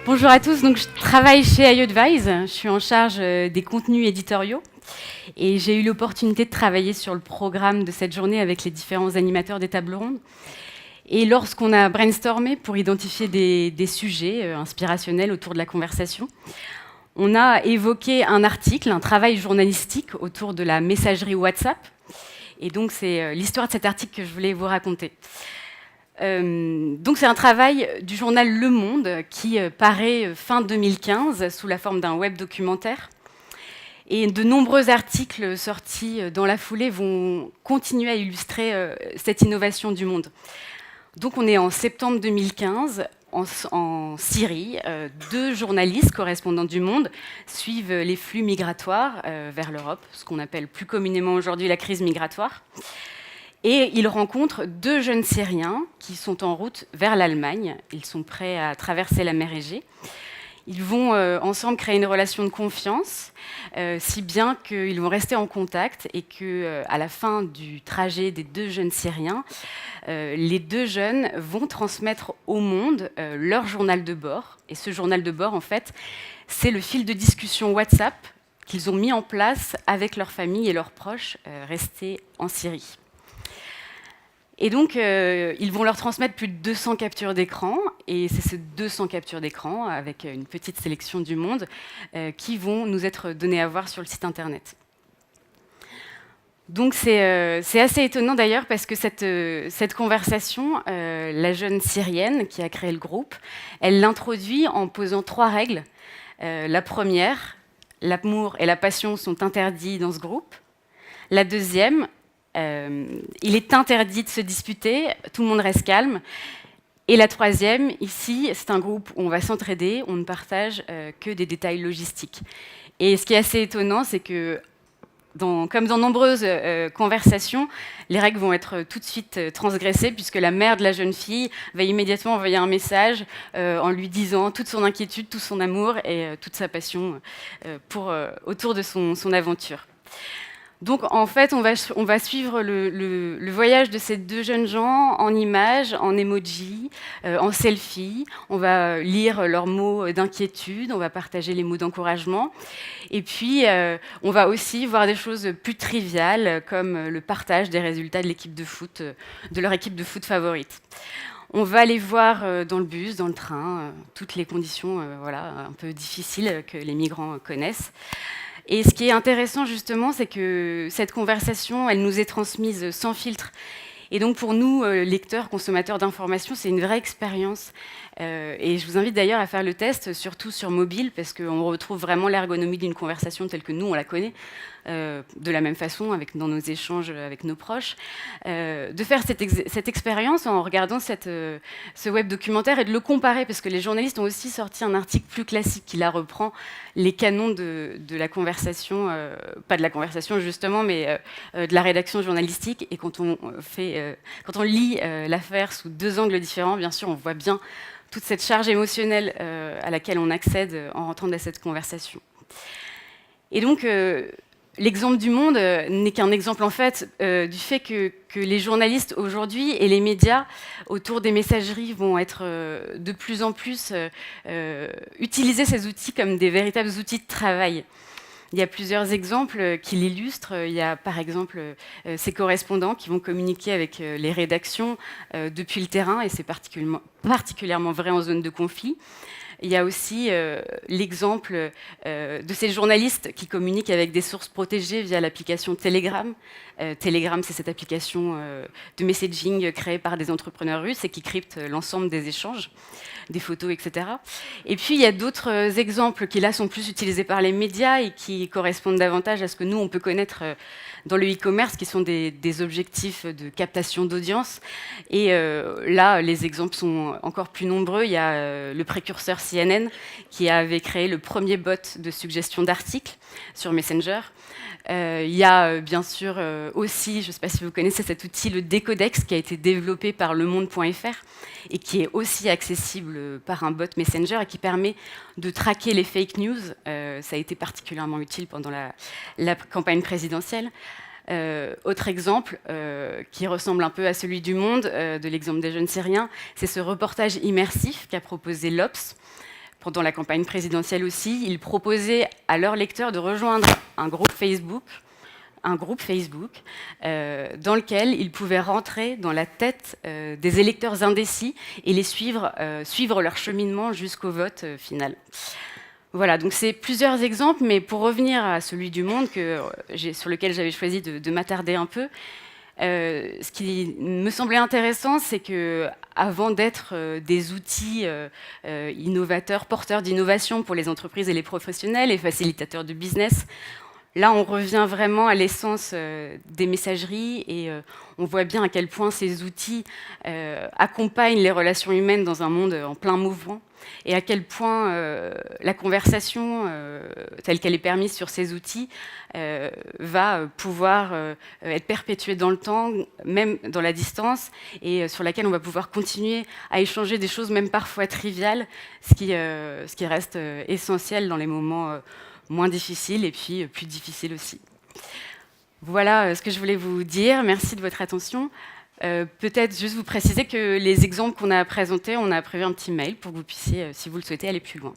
Bonjour à tous, donc je travaille chez iAdvise, je suis en charge des contenus éditoriaux et j'ai eu l'opportunité de travailler sur le programme de cette journée avec les différents animateurs des tables rondes. Et lorsqu'on a brainstormé pour identifier des sujets inspirationnels autour de la conversation, on a évoqué un article, un travail journalistique autour de la messagerie WhatsApp. Et donc c'est l'histoire de cet article que je voulais vous raconter. Donc c'est un travail du journal Le Monde qui paraît fin 2015 sous la forme d'un web documentaire. Et de nombreux articles sortis dans la foulée vont continuer à illustrer cette innovation du monde. Donc on est en septembre 2015, en Syrie. Deux journalistes correspondants du Monde suivent les flux migratoires vers l'Europe, ce qu'on appelle plus communément aujourd'hui la crise migratoire. Et ils rencontrent deux jeunes Syriens qui sont en route vers l'Allemagne. Ils sont prêts à traverser la mer Égée. Ils vont ensemble créer une relation de confiance, si bien qu'ils vont rester en contact et qu'à la fin du trajet des deux jeunes Syriens, les deux jeunes vont transmettre au monde leur journal de bord. Et ce journal de bord, en fait, c'est le fil de discussion WhatsApp qu'ils ont mis en place avec leur famille et leurs proches restés en Syrie. Et donc, ils vont leur transmettre plus de 200 captures d'écran, et c'est ces 200 captures d'écran, avec une petite sélection du monde, qui vont nous être données à voir sur le site internet. Donc c'est assez étonnant d'ailleurs, parce que cette conversation, la jeune Syrienne qui a créé le groupe, elle l'introduit en posant 3 règles. La première, l'amour et la passion sont interdits dans ce groupe. La deuxième, il est interdit de se disputer, tout le monde reste calme. Et la troisième, ici, c'est un groupe où on va s'entraider, on ne partage que des détails logistiques. Et ce qui est assez étonnant, c'est que, comme dans nombreuses conversations, les règles vont être tout de suite transgressées, puisque la mère de la jeune fille va immédiatement envoyer un message en lui disant toute son inquiétude, tout son amour et toute sa passion autour de son aventure. Donc en fait, on va suivre le voyage de ces deux jeunes gens en images, en emoji, en selfie. On va lire leurs mots d'inquiétude, on va partager les mots d'encouragement. Et puis, on va aussi voir des choses plus triviales, comme le partage des résultats de l'équipe de foot, de leur équipe de foot favorite. On va aller voir dans le bus, dans le train, toutes les conditions un peu difficiles que les migrants connaissent. Et ce qui est intéressant justement, c'est que cette conversation, elle nous est transmise sans filtre. Et donc pour nous, lecteurs, consommateurs d'informations, c'est une vraie expérience. Et je vous invite d'ailleurs à faire le test, surtout sur mobile, parce qu'on retrouve vraiment l'ergonomie d'une conversation telle que nous, on la connaît, de la même façon, dans nos échanges avec nos proches. De faire cette expérience en regardant ce web documentaire et de le comparer, parce que les journalistes ont aussi sorti un article plus classique qui la reprend les canons de la conversation, pas de la conversation justement, mais de la rédaction journalistique. Et quand on lit l'affaire sous 2 angles différents, bien sûr, on voit bien toute cette charge émotionnelle à laquelle on accède en rentrant dans cette conversation. Et donc, l'exemple du Monde n'est qu'un exemple en fait du fait que les journalistes aujourd'hui et les médias autour des messageries vont être de plus en plus utiliser ces outils comme des véritables outils de travail. Il y a plusieurs exemples qui l'illustrent. Il y a par exemple ces correspondants qui vont communiquer avec les rédactions depuis le terrain, et c'est particulièrement vrai en zone de conflit. Il y a aussi l'exemple de ces journalistes qui communiquent avec des sources protégées via l'application Telegram. Telegram, c'est cette application de messaging créée par des entrepreneurs russes et qui crypte l'ensemble des échanges, des photos, etc. Et puis, il y a d'autres exemples qui, là, sont plus utilisés par les médias et qui correspondent davantage à ce que nous, on peut connaître dans le e-commerce, qui sont des objectifs de captation d'audience. Et là, les exemples sont encore plus nombreux. Il y a le précurseur CNN qui avait créé le premier bot de suggestion d'articles sur Messenger. Il y a bien sûr aussi, je ne sais pas si vous connaissez cet outil, le Décodex, qui a été développé par lemonde.fr et qui est aussi accessible par un bot Messenger et qui permet de traquer les fake news. Ça a été particulièrement utile pendant la campagne présidentielle. Autre exemple qui ressemble un peu à celui du Monde, de l'exemple des jeunes Syriens, c'est ce reportage immersif qu'a proposé l'Obs pendant la campagne présidentielle aussi, ils proposaient à leurs lecteurs de rejoindre un groupe Facebook dans lequel ils pouvaient rentrer dans la tête des électeurs indécis et les suivre leur cheminement jusqu'au vote final. Voilà, donc c'est plusieurs exemples, mais pour revenir à celui du Monde sur lequel j'avais choisi de m'attarder un peu, ce qui me semblait intéressant, c'est que avant d'être des outils innovateurs, porteurs d'innovation pour les entreprises et les professionnels et facilitateurs de business, là, on revient vraiment à l'essence des messageries et on voit bien à quel point ces outils accompagnent les relations humaines dans un monde en plein mouvement et à quel point la conversation telle qu'elle est permise sur ces outils va pouvoir être perpétuée dans le temps, même dans la distance, et sur laquelle on va pouvoir continuer à échanger des choses même parfois triviales, ce qui reste essentiel dans les moments moins difficiles et puis plus difficiles aussi. Voilà ce que je voulais vous dire. Merci de votre attention. Peut-être juste vous préciser que les exemples qu'on a présentés, on a prévu un petit mail pour que vous puissiez, si vous le souhaitez, aller plus loin.